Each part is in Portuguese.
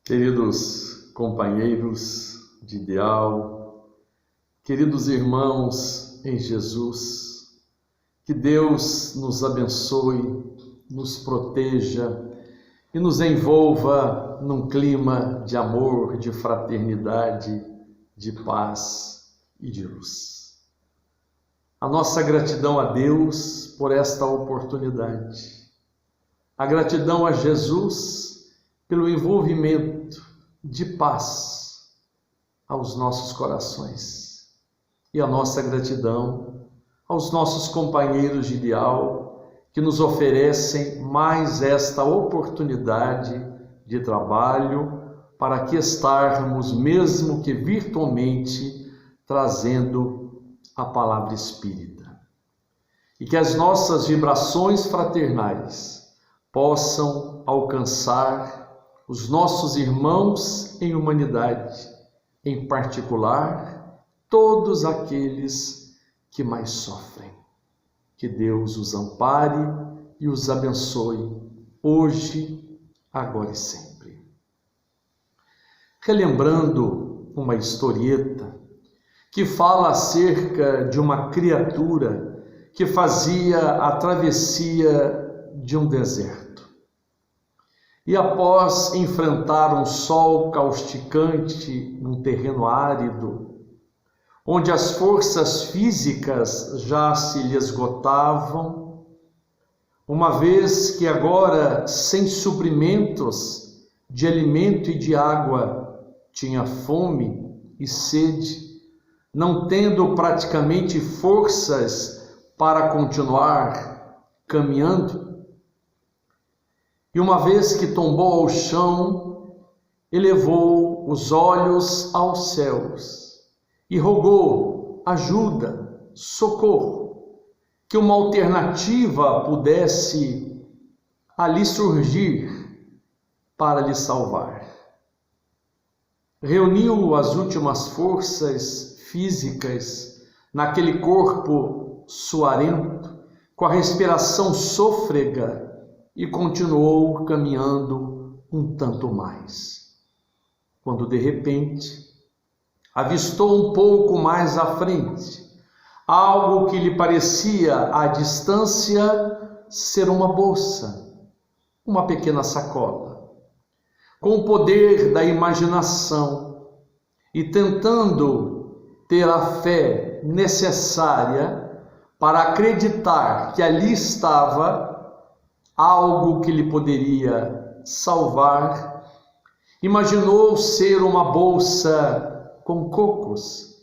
Queridos companheiros de ideal, queridos irmãos em Jesus, que Deus nos abençoe, nos proteja e nos envolva num clima de amor, de fraternidade, de paz e de luz. A nossa gratidão a Deus por esta oportunidade, a gratidão a Jesus pelo envolvimento de paz aos nossos corações e a nossa gratidão aos nossos companheiros de ideal que nos oferecem mais esta oportunidade de trabalho para aqui estarmos, mesmo que virtualmente, trazendo a palavra espírita. E que as nossas vibrações fraternais possam alcançar os nossos irmãos em humanidade, em particular, todos aqueles que mais sofrem. Que Deus os ampare e os abençoe, hoje, agora e sempre. Relembrando uma historieta que fala acerca de uma criatura que fazia a travessia de um deserto. E após enfrentar um sol causticante num terreno árido, onde as forças físicas já se lhe esgotavam, uma vez que agora, sem suprimentos de alimento e de água, tinha fome e sede, não tendo praticamente forças para continuar caminhando, e uma vez que tombou ao chão, elevou os olhos aos céus e rogou ajuda, socorro, que uma alternativa pudesse ali surgir para lhe salvar. Reuniu as últimas forças físicas naquele corpo suarento, com a respiração sôfrega, e continuou caminhando um tanto mais. Quando de repente avistou um pouco mais à frente algo que lhe parecia à distância ser uma bolsa, uma pequena sacola. Com o poder da imaginação e tentando ter a fé necessária para acreditar que ali estava algo que lhe poderia salvar, imaginou ser uma bolsa com cocos,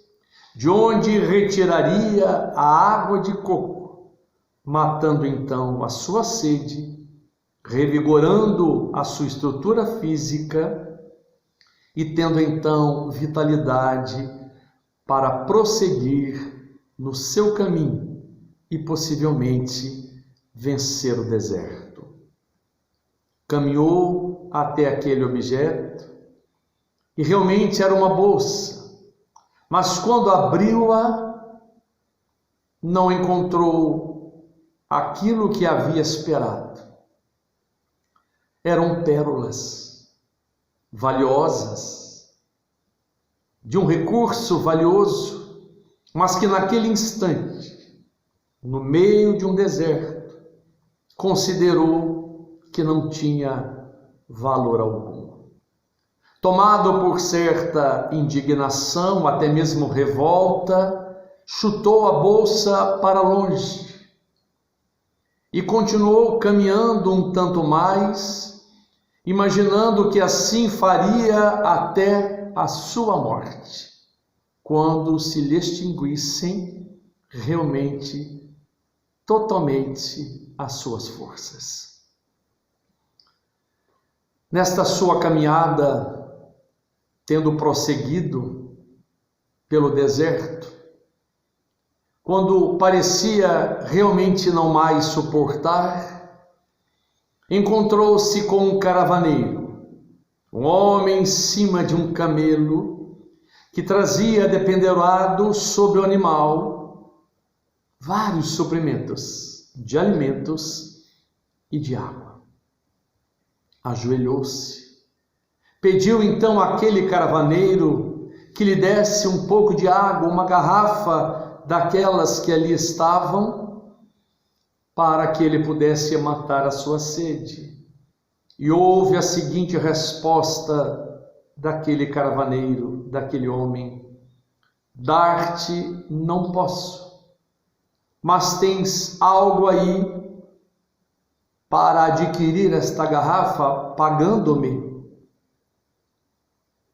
de onde retiraria a água de coco, matando então a sua sede, revigorando a sua estrutura física e tendo então vitalidade para prosseguir no seu caminho e possivelmente vencer o deserto. Caminhou até aquele objeto e realmente era uma bolsa, mas quando abriu-a, não encontrou aquilo que havia esperado. Eram pérolas valiosas, de um recurso valioso, mas que naquele instante, no meio de um deserto, considerou que não tinha valor algum. Tomado por certa indignação, até mesmo revolta, chutou a bolsa para longe e continuou caminhando um tanto mais, imaginando que assim faria até a sua morte, quando se lhe extinguissem realmente, totalmente, as suas forças. Nesta sua caminhada, tendo prosseguido pelo deserto, quando parecia realmente não mais suportar, encontrou-se com um caravaneiro, um homem em cima de um camelo, que trazia dependurado sobre o animal vários suprimentos de alimentos e de água. Ajoelhou-se, Pediu então àquele caravaneiro que lhe desse um pouco de água, uma garrafa daquelas que ali estavam, para que ele pudesse matar a sua sede. E houve a seguinte resposta daquele caravaneiro, daquele homem: dar-te não posso, mas tens algo aí para adquirir esta garrafa pagando-me.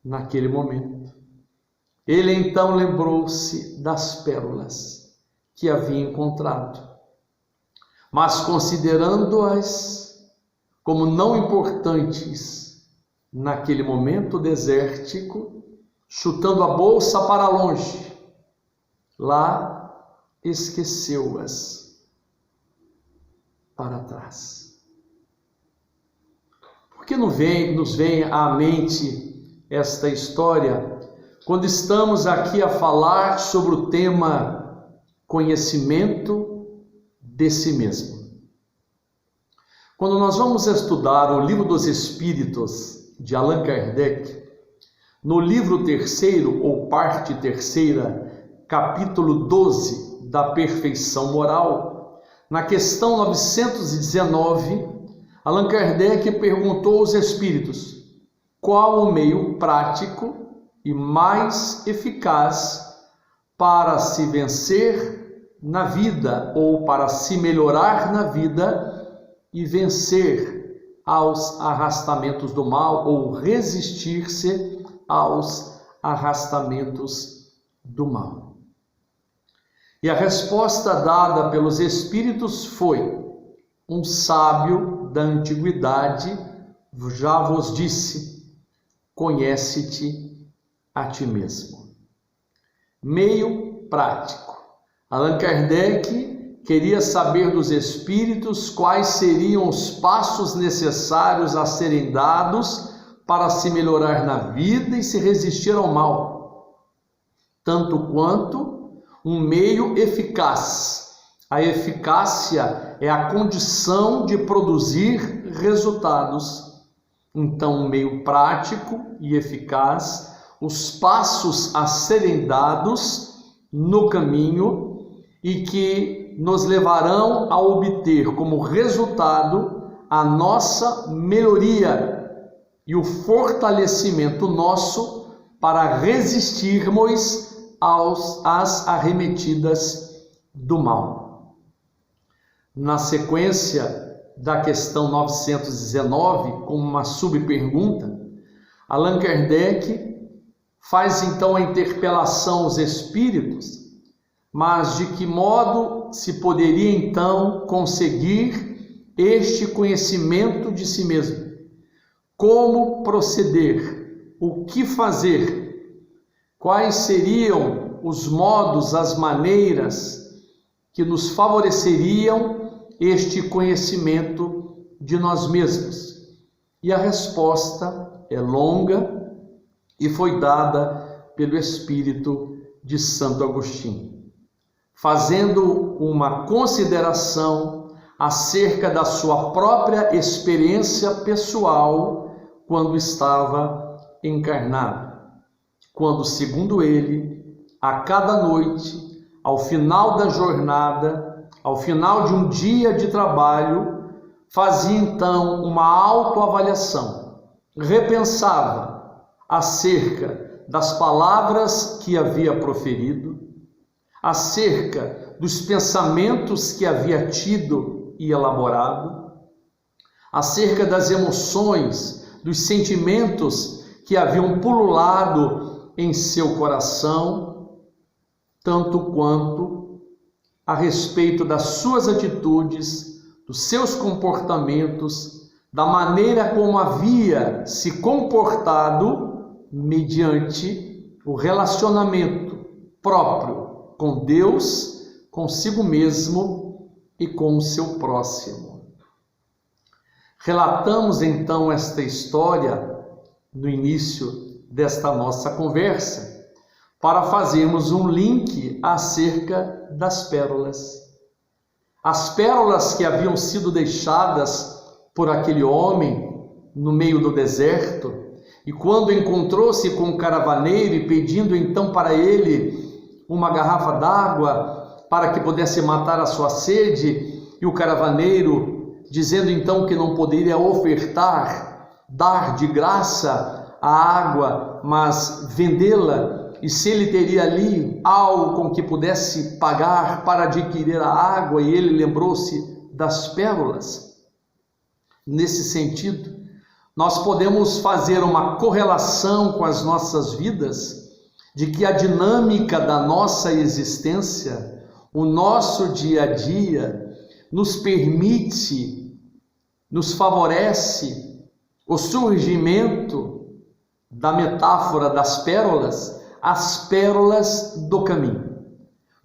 Naquele momento, ele então lembrou-se das pérolas que havia encontrado, mas considerando-as como não importantes naquele momento desértico, chutando a bolsa para longe, lá esqueceu-as para trás. Por que não nos vem à mente esta história quando estamos aqui a falar sobre o tema conhecimento de si mesmo? Quando nós vamos estudar o Livro dos Espíritos de Allan Kardec, no livro 3º ou parte 3ª, capítulo 12 da perfeição moral, na questão 919, Allan Kardec perguntou aos espíritos: qual o meio prático e mais eficaz para se vencer na vida ou para se melhorar na vida e vencer aos arrastamentos do mal ou resistir-se aos arrastamentos do mal? E a resposta dada pelos espíritos foi: um sábio da antiguidade já vos disse, conhece-te a ti mesmo. Meio prático. Allan Kardec queria saber dos espíritos quais seriam os passos necessários a serem dados para se melhorar na vida e se resistir ao mal, tanto quanto um meio eficaz. A eficácia é a condição de produzir resultados. Então, um meio prático e eficaz, os passos a serem dados no caminho e que nos levarão a obter como resultado a nossa melhoria e o fortalecimento nosso para resistirmos às arremetidas do mal. Na sequência da questão 919, com uma subpergunta, Allan Kardec faz então a interpelação aos espíritos, mas de que modo se poderia então conseguir este conhecimento de si mesmo? Como proceder? O que fazer? Quais seriam os modos, as maneiras que nos favoreceriam este conhecimento de nós mesmos? E a resposta é longa e foi dada pelo Espírito de Santo Agostinho, fazendo uma consideração acerca da sua própria experiência pessoal quando estava encarnado, quando, segundo ele, a cada noite, ao final da jornada, ao final de um dia de trabalho, fazia então uma autoavaliação, repensava acerca das palavras que havia proferido, acerca dos pensamentos que havia tido e elaborado, acerca das emoções, dos sentimentos que haviam pululado em seu coração, tanto quanto a respeito das suas atitudes, dos seus comportamentos, da maneira como havia se comportado mediante o relacionamento próprio com Deus, consigo mesmo e com o seu próximo. Relatamos então esta história no início desta nossa conversa para fazermos um link acerca das pérolas. As pérolas que haviam sido deixadas por aquele homem no meio do deserto E quando encontrou-se com o caravaneiro e pedindo então para ele uma garrafa d'água para que pudesse matar a sua sede, e o caravaneiro dizendo então que não poderia dar de graça a água, mas vendê-la, e se ele teria ali algo com que pudesse pagar para adquirir a água, e ele lembrou-se das pérolas. Nesse sentido, nós podemos fazer uma correlação com as nossas vidas, de que a dinâmica da nossa existência, o nosso dia a dia, nos permite, nos favorece o surgimento da metáfora das pérolas, as pérolas do caminho.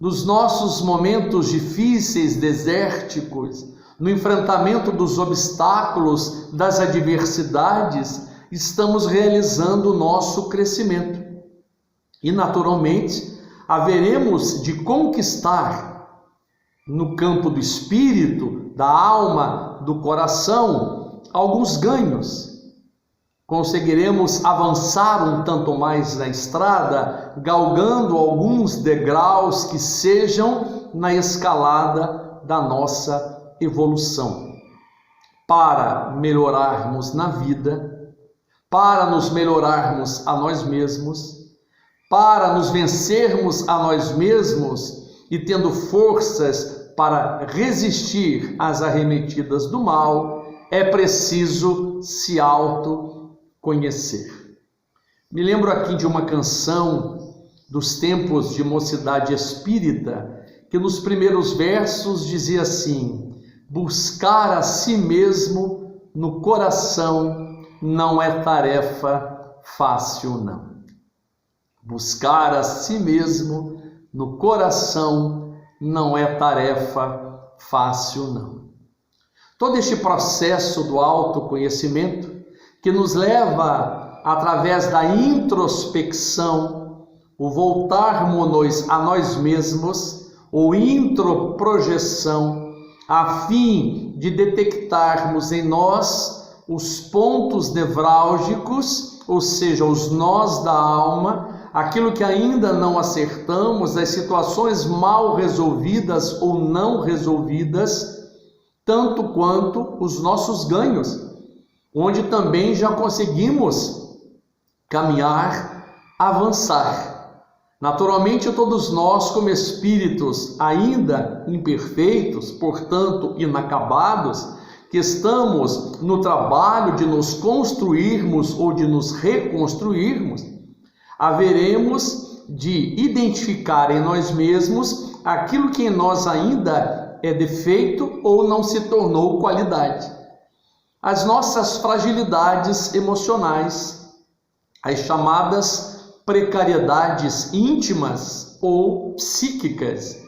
Nos nossos momentos difíceis, desérticos, no enfrentamento dos obstáculos, das adversidades, estamos realizando o nosso crescimento. E naturalmente, haveremos de conquistar no campo do espírito, da alma, do coração, alguns ganhos. Conseguiremos avançar um tanto mais na estrada, galgando alguns degraus que sejam na escalada da nossa evolução, para melhorarmos na vida, para nos melhorarmos a nós mesmos, para nos vencermos a nós mesmos e tendo forças para resistir às arremetidas do mal, é preciso se autoconhecer. Me lembro aqui de uma canção dos tempos de mocidade espírita, que nos primeiros versos dizia assim: buscar a si mesmo no coração não é tarefa fácil, não. Buscar a si mesmo no coração não é tarefa fácil, não. Todo este processo do autoconhecimento, que nos leva, através da introspecção, o voltarmos a nós mesmos, ou introprojeção, a fim de detectarmos em nós os pontos nevrálgicos, ou seja, os nós da alma, aquilo que ainda não acertamos, as situações mal resolvidas ou não resolvidas, tanto quanto os nossos ganhos, onde também já conseguimos caminhar, avançar. Naturalmente, todos nós, como espíritos ainda imperfeitos, portanto inacabados, que estamos no trabalho de nos construirmos ou de nos reconstruirmos, haveremos de identificar em nós mesmos aquilo que em nós ainda é defeito ou não se tornou qualidade. As nossas fragilidades emocionais, as chamadas precariedades íntimas ou psíquicas,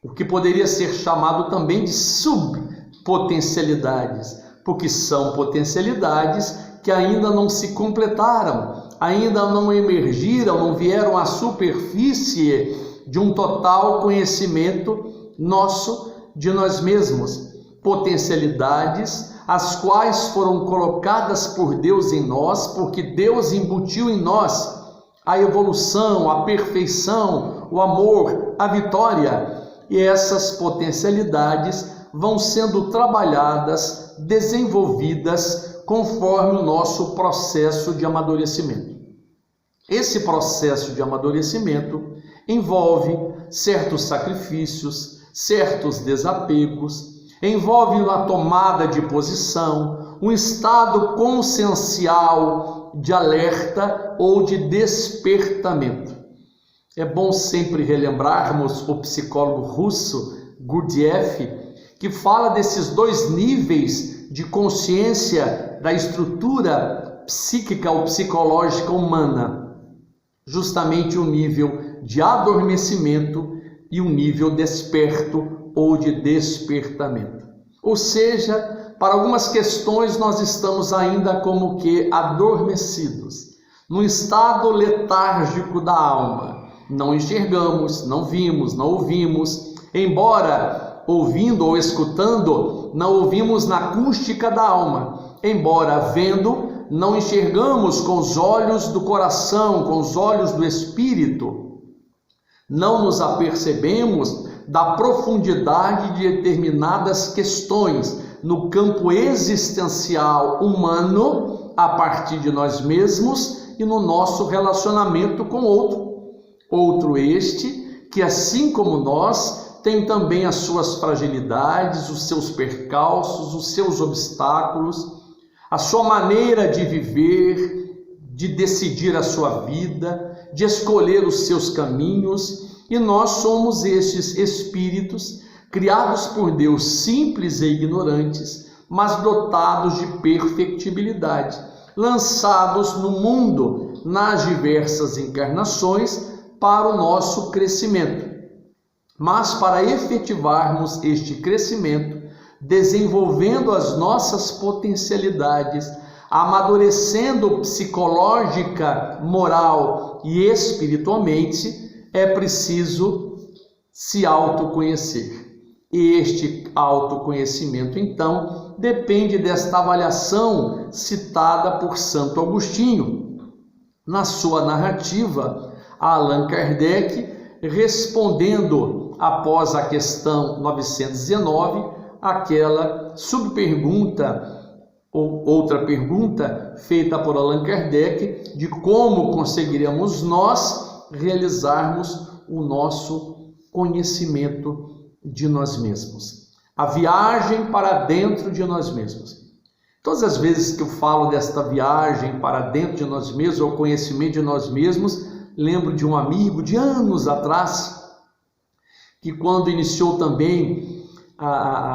o que poderia ser chamado também de subpotencialidades, porque são potencialidades que ainda não se completaram, ainda não emergiram, não vieram à superfície de um total conhecimento nosso de nós mesmos. Potencialidades as quais foram colocadas por Deus em nós, porque Deus embutiu em nós a evolução, a perfeição, o amor, a vitória. E essas potencialidades vão sendo trabalhadas, desenvolvidas conforme o nosso processo de amadurecimento. Esse processo de amadurecimento envolve certos sacrifícios, certos desapegos, envolve uma tomada de posição, um estado consciencial de alerta ou de despertamento. É bom sempre relembrarmos o psicólogo russo Gurdjieff, que fala desses dois níveis de consciência da estrutura psíquica ou psicológica humana, justamente o nível de adormecimento e o nível desperto ou de despertamento. Ou seja, para algumas questões nós estamos ainda como que adormecidos, num estado letárgico da alma. Não enxergamos, não vimos, não ouvimos, embora ouvindo ou escutando, não ouvimos na acústica da alma, embora vendo, não enxergamos com os olhos do coração, com os olhos do espírito, não nos apercebemos da profundidade de determinadas questões no campo existencial humano, a partir de nós mesmos e no nosso relacionamento com outro este que, assim como nós, tem também as suas fragilidades, os seus percalços, os seus obstáculos, a sua maneira de viver, de decidir a sua vida, de escolher os seus caminhos, e nós somos estes espíritos criados por Deus, simples e ignorantes, mas dotados de perfectibilidade, lançados no mundo nas diversas encarnações para o nosso crescimento. Mas para efetivarmos este crescimento, desenvolvendo as nossas potencialidades, amadurecendo psicológica, moral e espiritualmente, é preciso se autoconhecer. E este autoconhecimento, então, depende desta avaliação citada por Santo Agostinho. Na sua narrativa, Allan Kardec, respondendo após a questão 919, aquela subpergunta ou outra pergunta feita por Allan Kardec de como conseguiremos nós realizarmos o nosso conhecimento de nós mesmos, a viagem para dentro de nós mesmos. Todas as vezes que eu falo desta viagem para dentro de nós mesmos, ou conhecimento de nós mesmos, lembro de um amigo de anos atrás, que quando iniciou também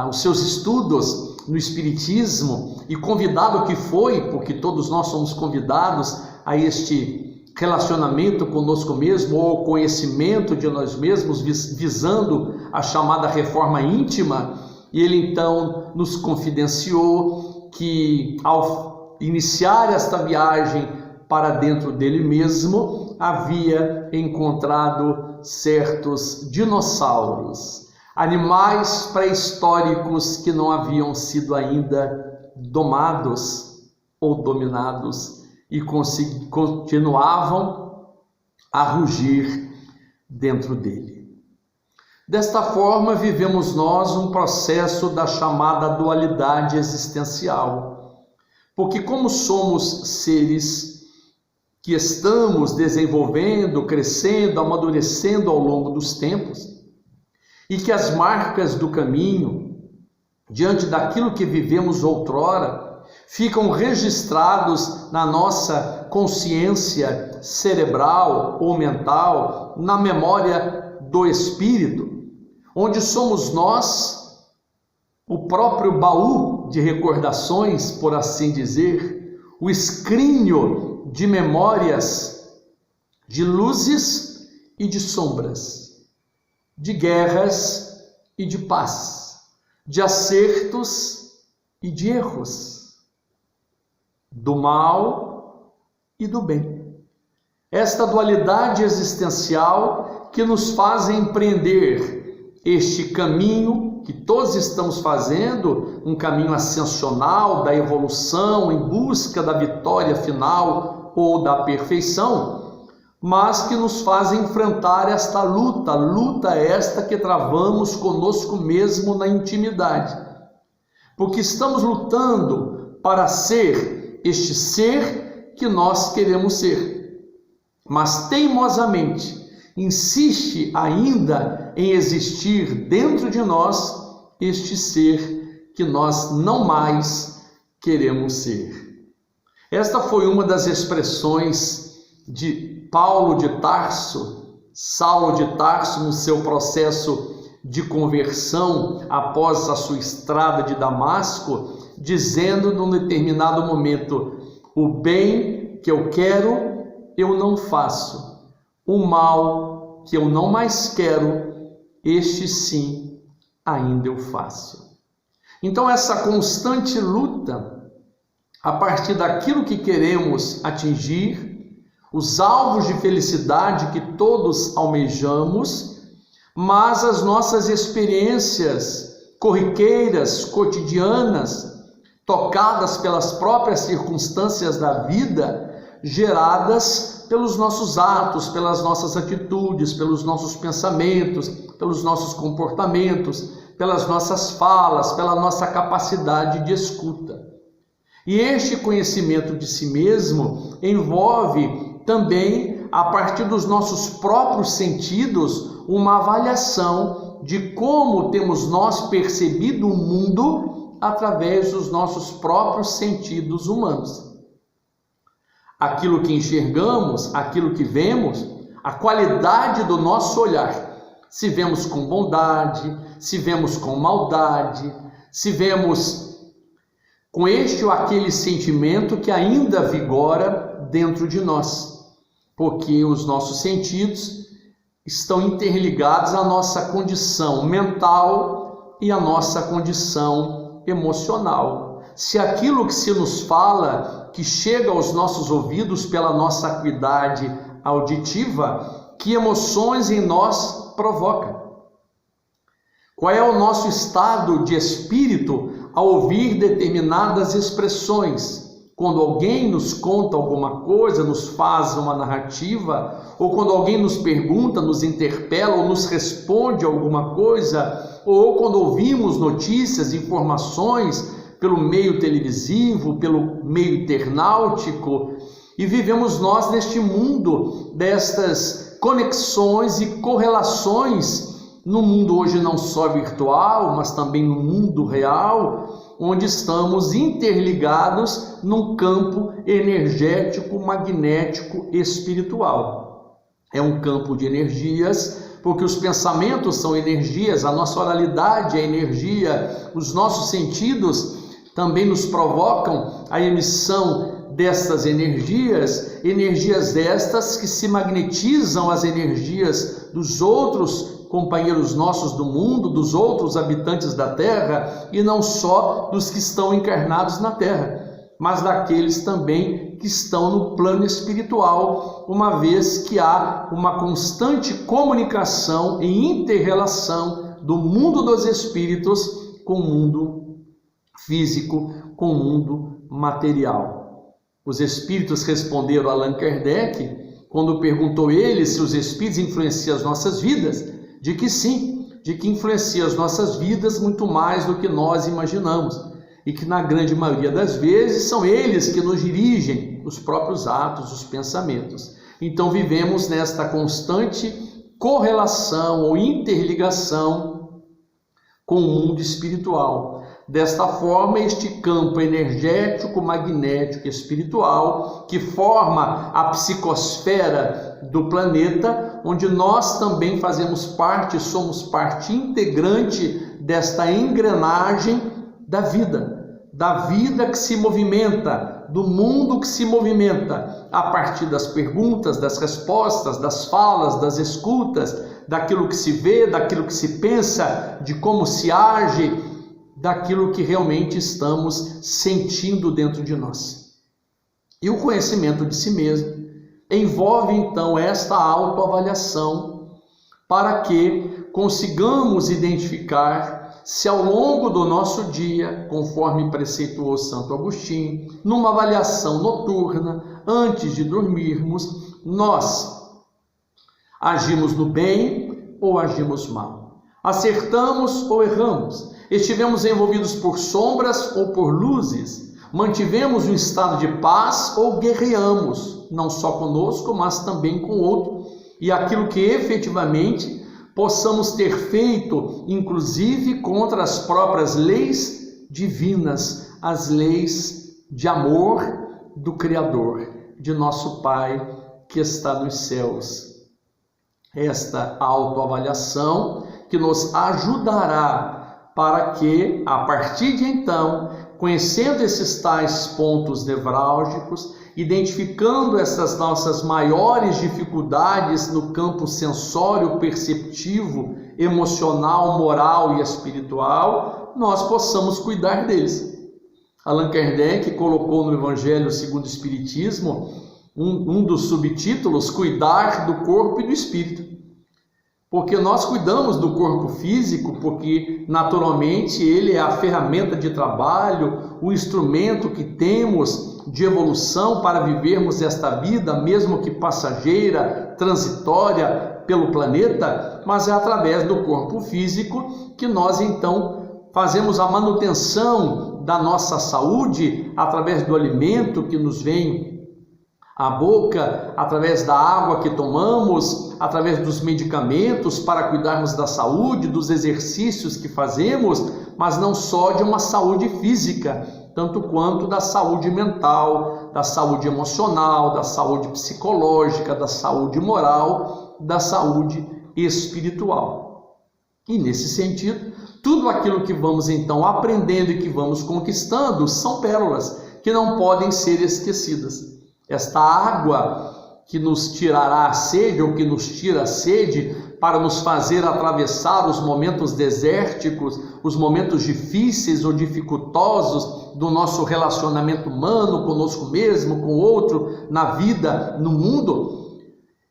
os seus estudos no Espiritismo, e convidado que foi, porque todos nós somos convidados a este relacionamento conosco mesmo, ou conhecimento de nós mesmos, visando a chamada reforma íntima, e ele então nos confidenciou que ao iniciar esta viagem para dentro dele mesmo, havia encontrado certos dinossauros, animais pré-históricos que não haviam sido ainda domados ou dominados e continuavam a rugir dentro dele. Desta forma, vivemos nós um processo da chamada dualidade existencial, porque como somos seres que estamos desenvolvendo, crescendo, amadurecendo ao longo dos tempos, e que as marcas do caminho, diante daquilo que vivemos outrora, ficam registrados na nossa consciência cerebral ou mental, na memória do espírito, onde somos nós, o próprio baú de recordações, por assim dizer, o escrínio de memórias, de luzes e de sombras, de guerras e de paz, de acertos e de erros, do mal e do bem. Esta dualidade existencial que nos faz empreender este caminho que todos estamos fazendo, um caminho ascensional da evolução em busca da vitória final ou da perfeição, mas que nos faz enfrentar esta luta esta que travamos conosco mesmo na intimidade, porque estamos lutando para ser este ser que nós queremos ser, mas teimosamente insiste ainda em existir dentro de nós este ser que nós não mais queremos ser. Esta foi uma das expressões de Saulo de Tarso, no seu processo de conversão após a sua estrada de Damasco, dizendo num determinado momento: o bem que eu quero, eu não faço. O mal que eu não mais quero, este sim, ainda eu faço. Então essa constante luta, a partir daquilo que queremos atingir, os alvos de felicidade que todos almejamos, mas as nossas experiências corriqueiras, cotidianas, tocadas pelas próprias circunstâncias da vida, geradas pelos nossos atos, pelas nossas atitudes, pelos nossos pensamentos, pelos nossos comportamentos, pelas nossas falas, pela nossa capacidade de escuta. E este conhecimento de si mesmo envolve também, a partir dos nossos próprios sentidos, uma avaliação de como temos nós percebido o mundo através dos nossos próprios sentidos humanos. Aquilo que enxergamos, aquilo que vemos, a qualidade do nosso olhar. Se vemos com bondade, se vemos com maldade, se vemos com este ou aquele sentimento que ainda vigora dentro de nós, porque os nossos sentidos estão interligados à nossa condição mental e à nossa condição emocional. Se aquilo que se nos fala, que chega aos nossos ouvidos pela nossa acuidade auditiva, que emoções em nós provoca? Qual é o nosso estado de espírito ao ouvir determinadas expressões? Quando alguém nos conta alguma coisa, nos faz uma narrativa, ou quando alguém nos pergunta, nos interpela ou nos responde alguma coisa, ou quando ouvimos notícias, informações pelo meio televisivo, pelo meio internautico, e vivemos nós neste mundo destas conexões e correlações, no mundo hoje não só virtual, mas também no mundo real, onde estamos interligados num campo energético, magnético, espiritual. É um campo de energias, porque os pensamentos são energias, a nossa oralidade é energia, os nossos sentidos também nos provocam a emissão destas energias, energias destas que se magnetizam às energias dos outros companheiros nossos do mundo, dos outros habitantes da Terra, e não só dos que estão encarnados na Terra, mas daqueles também que estão no plano espiritual, uma vez que há uma constante comunicação e inter-relação do mundo dos espíritos com o mundo físico, com o mundo material. Os espíritos responderam a Allan Kardec, quando perguntou ele se os espíritos influenciam as nossas vidas, de que sim, de que influencia as nossas vidas muito mais do que nós imaginamos, e que na grande maioria das vezes são eles que nos dirigem os próprios atos, os pensamentos. Então vivemos nesta constante correlação ou interligação com o mundo espiritual. Desta forma, este campo energético, magnético e espiritual, que forma a psicosfera do planeta, onde nós também fazemos parte, somos parte integrante desta engrenagem da vida que se movimenta, do mundo que se movimenta, a partir das perguntas, das respostas, das falas, das escutas, daquilo que se vê, daquilo que se pensa, de como se age, daquilo que realmente estamos sentindo dentro de nós. E o conhecimento de si mesmo envolve então esta autoavaliação, para que consigamos identificar se ao longo do nosso dia, conforme preceituou Santo Agostinho, numa avaliação noturna, antes de dormirmos, nós agimos no bem ou agimos mal, acertamos ou erramos, estivemos envolvidos por sombras ou por luzes, mantivemos um estado de paz ou guerreamos, não só conosco, mas também com o outro, e aquilo que efetivamente possamos ter feito, inclusive contra as próprias leis divinas, as leis de amor do Criador, de nosso Pai que está nos céus. Esta autoavaliação que nos ajudará para que, a partir de então, conhecendo esses tais pontos nevrálgicos, identificando essas nossas maiores dificuldades no campo sensório, perceptivo, emocional, moral e espiritual, nós possamos cuidar deles. Allan Kardec colocou no Evangelho segundo o Espiritismo um dos subtítulos, cuidar do corpo e do espírito. Porque nós cuidamos do corpo físico, porque naturalmente ele é a ferramenta de trabalho, o instrumento que temos de evolução para vivermos esta vida, mesmo que passageira, transitória pelo planeta, mas é através do corpo físico que nós então fazemos a manutenção da nossa saúde através do alimento que nos vem à boca, através da água que tomamos, através dos medicamentos para cuidarmos da saúde, dos exercícios que fazemos, mas não só de uma saúde física, tanto quanto da saúde mental, da saúde emocional, da saúde psicológica, da saúde moral, da saúde espiritual. E nesse sentido, tudo aquilo que vamos então aprendendo e que vamos conquistando são pérolas que não podem ser esquecidas. Esta água que nos tirará a sede ou que nos tira a sede para nos fazer atravessar os momentos desérticos, os momentos difíceis ou dificultosos do nosso relacionamento humano conosco mesmo, com o outro, na vida, no mundo.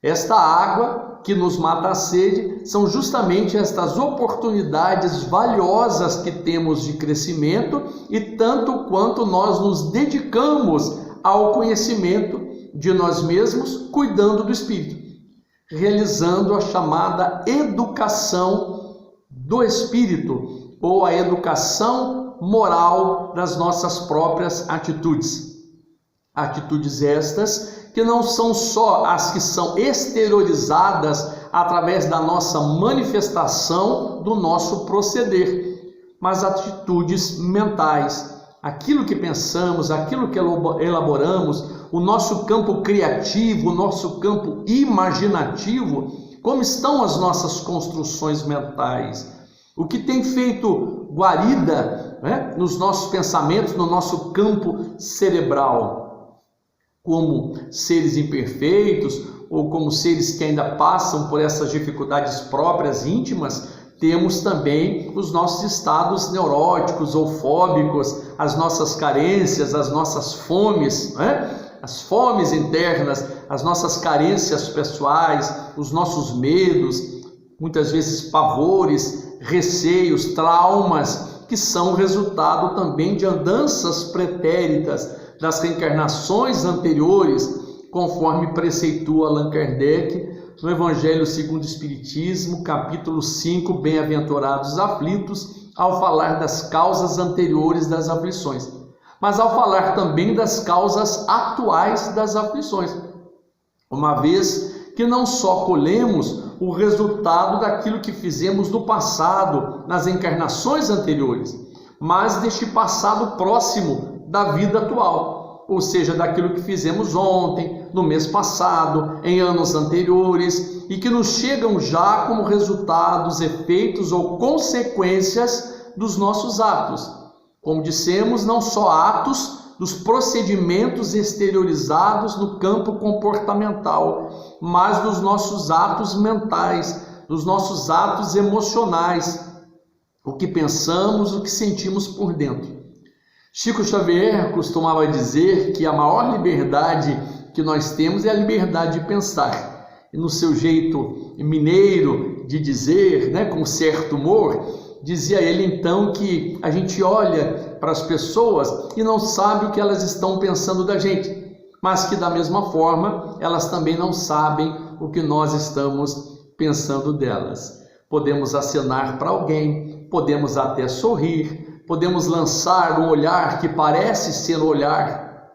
Esta água que nos mata a sede são justamente estas oportunidades valiosas que temos de crescimento e tanto quanto nós nos dedicamos ao conhecimento de nós mesmos, cuidando do espírito, realizando a chamada educação do espírito ou a educação moral das nossas próprias atitudes. Atitudes estas que não são só as que são exteriorizadas através da nossa manifestação do nosso proceder, mas atitudes mentais. Aquilo que pensamos, aquilo que elaboramos, o nosso campo criativo, o nosso campo imaginativo, como estão as nossas construções mentais? O que tem feito guarida, nos nossos pensamentos, no nosso campo cerebral? Como seres imperfeitos ou como seres que ainda passam por essas dificuldades próprias, íntimas, temos também os nossos estados neuróticos ou fóbicos, as nossas carências, as nossas fomes, as fomes internas, as nossas carências pessoais, os nossos medos, muitas vezes pavores, receios, traumas, que são resultado também de andanças pretéritas das reencarnações anteriores, conforme preceitua Allan Kardec no Evangelho segundo o Espiritismo, capítulo 5, Bem-aventurados aflitos, ao falar das causas anteriores das aflições, mas ao falar também das causas atuais das aflições, uma vez que não só colhemos o resultado daquilo que fizemos no passado, nas encarnações anteriores, mas deste passado próximo da vida atual, ou seja, daquilo que fizemos ontem, no mês passado, em anos anteriores, e que nos chegam já como resultados, efeitos ou consequências dos nossos atos. Como dissemos, não só atos dos procedimentos exteriorizados no campo comportamental, mas dos nossos atos mentais, dos nossos atos emocionais, o que pensamos, o que sentimos por dentro. Chico Xavier costumava dizer que a maior liberdade que nós temos é a liberdade de pensar. E no seu jeito mineiro de dizer, com certo humor, dizia ele então que a gente olha para as pessoas e não sabe o que elas estão pensando da gente, mas que da mesma forma elas também não sabem o que nós estamos pensando delas. Podemos acenar para alguém, podemos até sorrir, podemos lançar um olhar que parece ser um olhar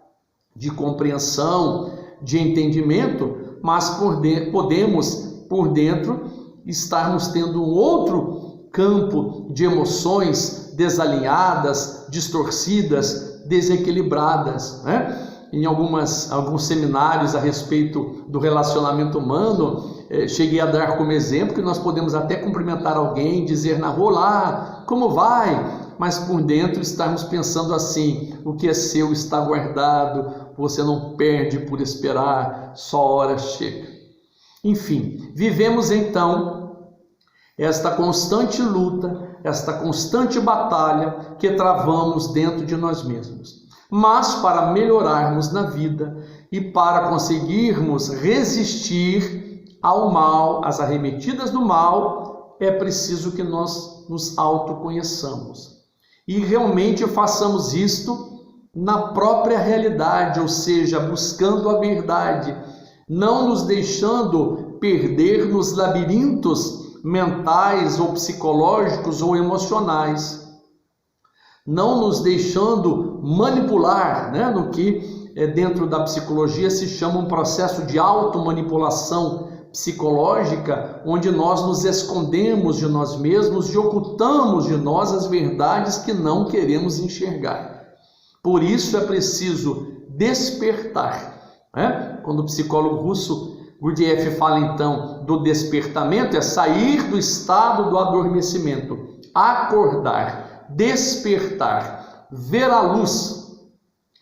de compreensão, de entendimento, mas podemos, por dentro, estarmos tendo um outro campo de emoções desalinhadas, distorcidas, desequilibradas, Em alguns seminários a respeito do relacionamento humano, cheguei a dar como exemplo que nós podemos até cumprimentar alguém, dizer na rua, olá, como vai? Mas por dentro estarmos pensando assim, o que é seu está guardado, você não perde por esperar, só a hora chega. Enfim, vivemos então esta constante luta, esta constante batalha que travamos dentro de nós mesmos. Mas para melhorarmos na vida e para conseguirmos resistir ao mal, às arremetidas do mal, é preciso que nós nos autoconheçamos. E realmente façamos isto na própria realidade, ou seja, buscando a verdade, não nos deixando perder nos labirintos mentais ou psicológicos ou emocionais, não nos deixando manipular, no que dentro da psicologia se chama um processo de automanipulação psicológica, onde nós nos escondemos de nós mesmos e ocultamos de nós as verdades que não queremos enxergar. Por isso é preciso despertar. Quando o psicólogo russo Gurdjieff fala então do despertamento, é sair do estado do adormecimento, acordar, despertar, ver a luz,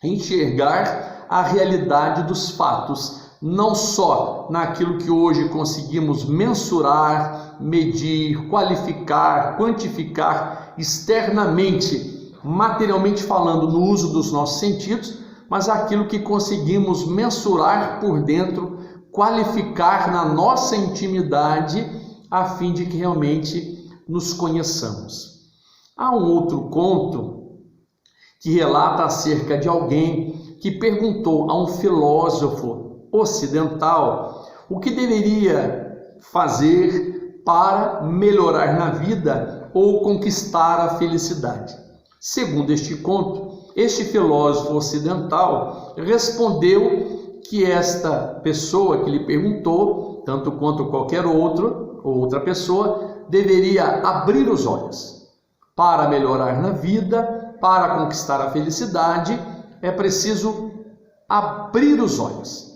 enxergar a realidade dos fatos, não só naquilo que hoje conseguimos mensurar, medir, qualificar, quantificar externamente, materialmente falando, no uso dos nossos sentidos, mas aquilo que conseguimos mensurar por dentro, qualificar na nossa intimidade, a fim de que realmente nos conheçamos. Há um outro conto que relata acerca de alguém que perguntou a um filósofo ocidental o que deveria fazer para melhorar na vida ou conquistar a felicidade. Segundo este conto, este filósofo ocidental respondeu que esta pessoa que lhe perguntou, tanto quanto qualquer outra pessoa, deveria abrir os olhos. Para melhorar na vida, para conquistar a felicidade, é preciso abrir os olhos,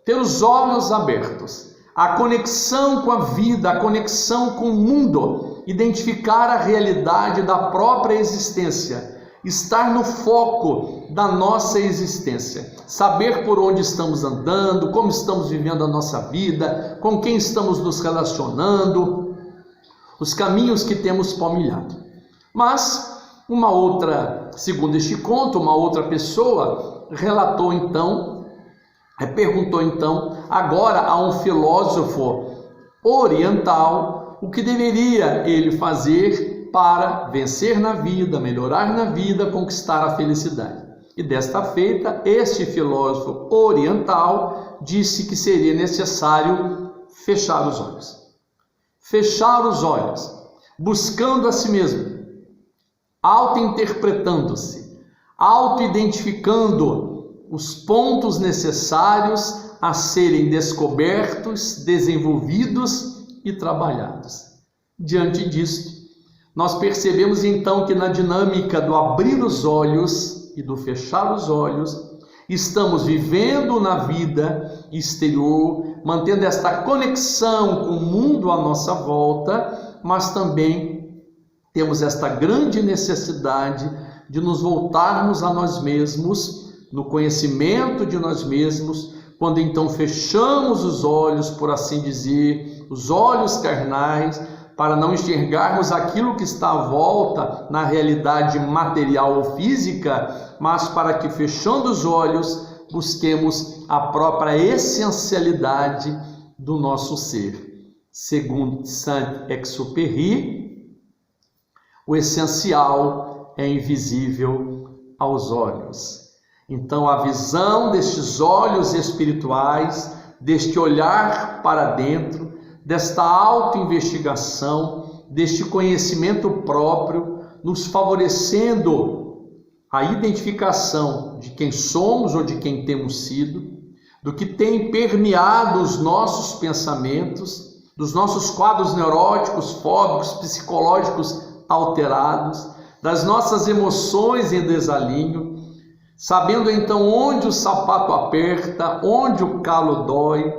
ter os olhos abertos, a conexão com a vida, a conexão com o mundo, identificar a realidade da própria existência, estar no foco da nossa existência, saber por onde estamos andando, como estamos vivendo a nossa vida, com quem estamos nos relacionando, os caminhos que temos palmilhado. Mas segundo este conto, uma outra pessoa perguntou então agora a um filósofo oriental o que deveria ele fazer para vencer na vida, melhorar na vida, conquistar a felicidade. E desta feita, este filósofo oriental disse que seria necessário fechar os olhos. Fechar os olhos, buscando a si mesmo, auto-interpretando-se, auto-identificando os pontos necessários a serem descobertos, desenvolvidos e trabalhados. Diante disto, nós percebemos então que na dinâmica do abrir os olhos e do fechar os olhos, estamos vivendo na vida exterior, mantendo esta conexão com o mundo à nossa volta, mas também temos esta grande necessidade de nos voltarmos a nós mesmos, no conhecimento de nós mesmos, quando então fechamos os olhos, por assim dizer, os olhos carnais, para não enxergarmos aquilo que está à volta na realidade material ou física, mas para que, fechando os olhos, busquemos a própria essencialidade do nosso ser. Segundo Saint-Exupéry, o essencial é invisível aos olhos. Então, a visão destes olhos espirituais, deste olhar para dentro, desta autoinvestigação, deste conhecimento próprio, nos favorecendo a identificação de quem somos ou de quem temos sido, do que tem permeado os nossos pensamentos, dos nossos quadros neuróticos, fóbicos, psicológicos alterados, das nossas emoções em desalinho, sabendo então onde o sapato aperta, onde o calo dói,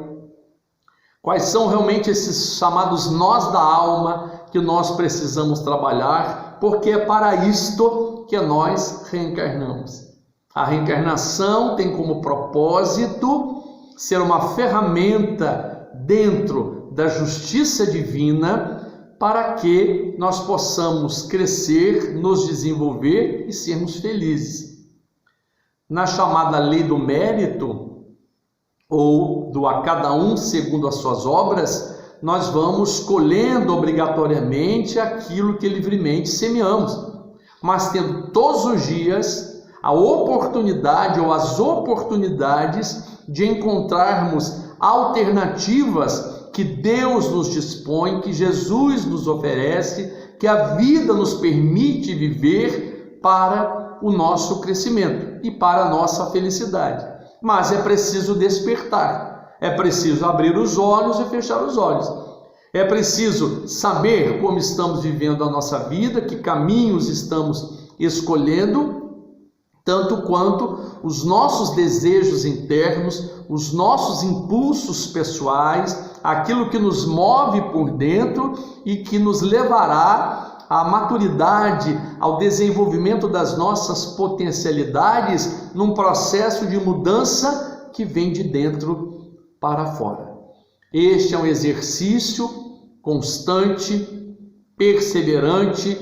quais são realmente esses chamados nós da alma que nós precisamos trabalhar, porque é para isto que nós reencarnamos. A reencarnação tem como propósito ser uma ferramenta dentro da justiça divina para que nós possamos crescer, nos desenvolver e sermos felizes. Na chamada lei do mérito, ou do a cada um segundo as suas obras, nós vamos colhendo obrigatoriamente aquilo que livremente semeamos, mas tendo todos os dias a oportunidade ou as oportunidades de encontrarmos alternativas que Deus nos dispõe, que Jesus nos oferece, que a vida nos permite viver para o nosso crescimento e para a nossa felicidade. Mas é preciso despertar, é preciso abrir os olhos e fechar os olhos. É preciso saber como estamos vivendo a nossa vida, que caminhos estamos escolhendo, tanto quanto os nossos desejos internos, os nossos impulsos pessoais, aquilo que nos move por dentro e que nos levará à maturidade, ao desenvolvimento das nossas potencialidades num processo de mudança que vem de dentro para fora. Este é um exercício constante, perseverante,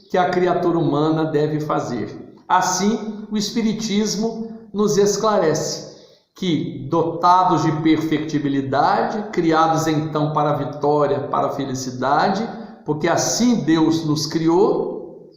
que a criatura humana deve fazer. Assim, o Espiritismo nos esclarece que, dotados de perfectibilidade, criados então para a vitória, para a felicidade, porque assim Deus nos criou,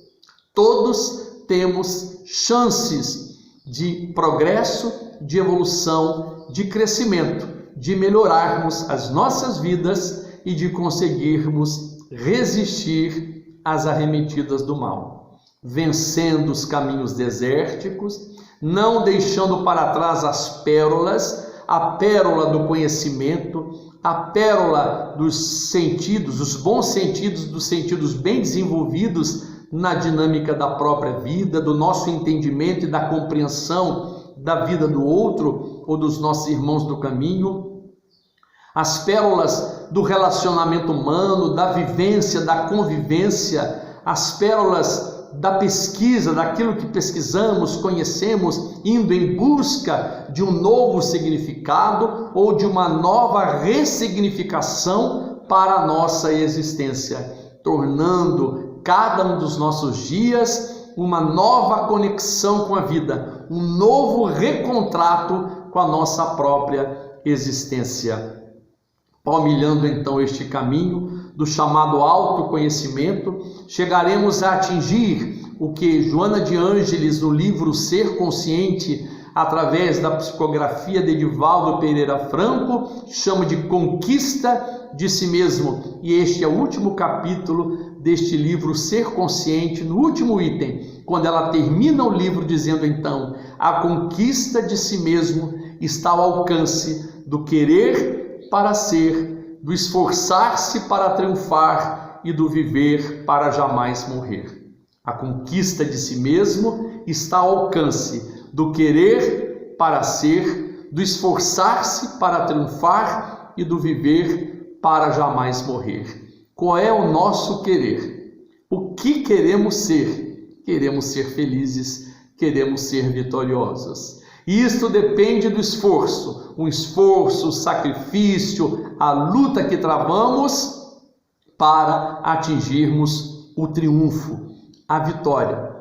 todos temos chances de progresso, de evolução, de crescimento, de melhorarmos as nossas vidas e de conseguirmos resistir às arremetidas do mal, vencendo os caminhos desérticos, não deixando para trás as pérolas, a pérola do conhecimento, a pérola dos sentidos, os bons sentidos, dos sentidos bem desenvolvidos na dinâmica da própria vida, do nosso entendimento e da compreensão da vida do outro ou dos nossos irmãos do caminho, as pérolas do relacionamento humano, da vivência, da convivência, as pérolas da pesquisa, daquilo que pesquisamos, conhecemos, indo em busca de um novo significado ou de uma nova ressignificação para a nossa existência, tornando cada um dos nossos dias uma nova conexão com a vida, um novo recontrato com a nossa própria existência. Palmilhando então este caminho do chamado autoconhecimento, chegaremos a atingir o que Joana de Ângeles, no livro Ser Consciente, através da psicografia de Edivaldo Pereira Franco, chama de conquista de si mesmo. E este é o último capítulo deste livro Ser Consciente, no último item, quando ela termina o livro dizendo então: a conquista de si mesmo está ao alcance do querer para ser, do esforçar-se para triunfar e do viver para jamais morrer. A conquista de si mesmo está ao alcance do querer para ser, do esforçar-se para triunfar e do viver para jamais morrer. Qual é o nosso querer? O que queremos ser? Queremos ser felizes, queremos ser vitoriosos. E isto depende do esforço, um esforço, sacrifício, a luta que travamos para atingirmos o triunfo, a vitória.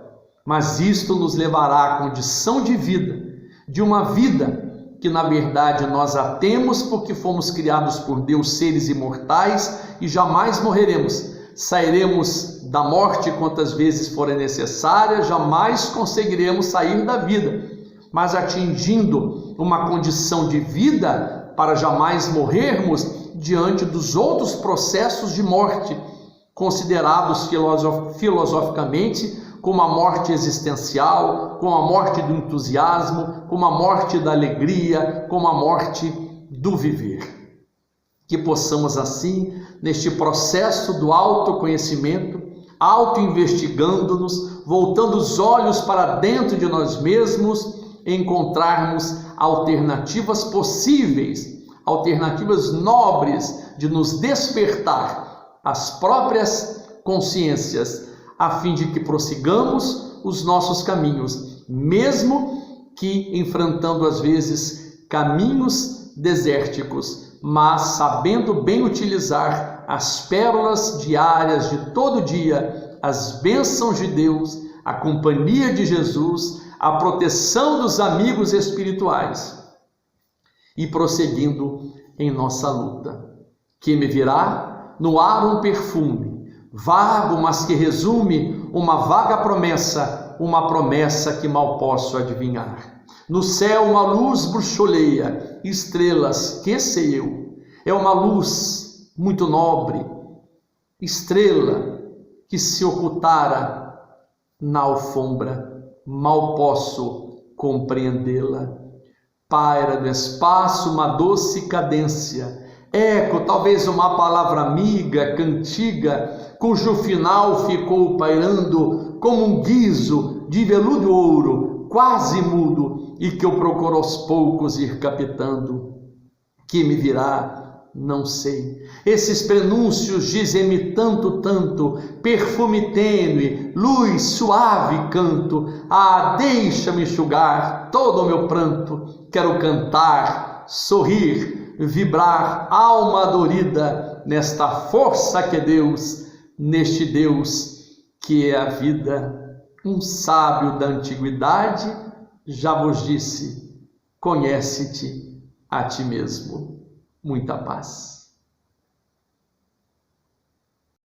Mas isto nos levará à condição de vida, de uma vida que na verdade nós a temos porque fomos criados por Deus, seres imortais, e jamais morreremos. Sairemos da morte quantas vezes forem necessárias, jamais conseguiremos sair da vida, mas atingindo uma condição de vida para jamais morrermos diante dos outros processos de morte, considerados filosoficamente como a morte existencial, como a morte do entusiasmo, como a morte da alegria, como a morte do viver. Que possamos assim, neste processo do autoconhecimento, auto-investigando-nos, voltando os olhos para dentro de nós mesmos, encontrarmos alternativas possíveis, alternativas nobres de nos despertar as próprias consciências, a fim de que prossigamos os nossos caminhos, mesmo que enfrentando às vezes caminhos desérticos, mas sabendo bem utilizar as pérolas diárias de todo dia, as bênçãos de Deus, a companhia de Jesus, a proteção dos amigos espirituais. e prosseguindo em nossa luta. Que me virá? No ar um perfume, vago, mas que resume uma vaga promessa, uma promessa que mal posso adivinhar. No céu uma luz bruxoleia, estrelas, que sei eu? É uma luz muito nobre, estrela que se ocultara na alfombra, mal posso compreendê-la. Paira do espaço uma doce cadência, eco, talvez uma palavra amiga, cantiga, cujo final ficou pairando como um guiso de veludo ouro, quase mudo, e que eu procuro aos poucos ir captando. Que me virá? Não sei. Esses prenúncios dizem-me tanto, tanto, perfume tênue, luz, suave canto. Ah, deixa-me enxugar todo o meu pranto. Quero cantar, sorrir, vibrar, alma dorida, nesta força que é Deus, neste Deus que é a vida. Um sábio da antiguidade já vos disse: conhece-te a ti mesmo. Muita paz.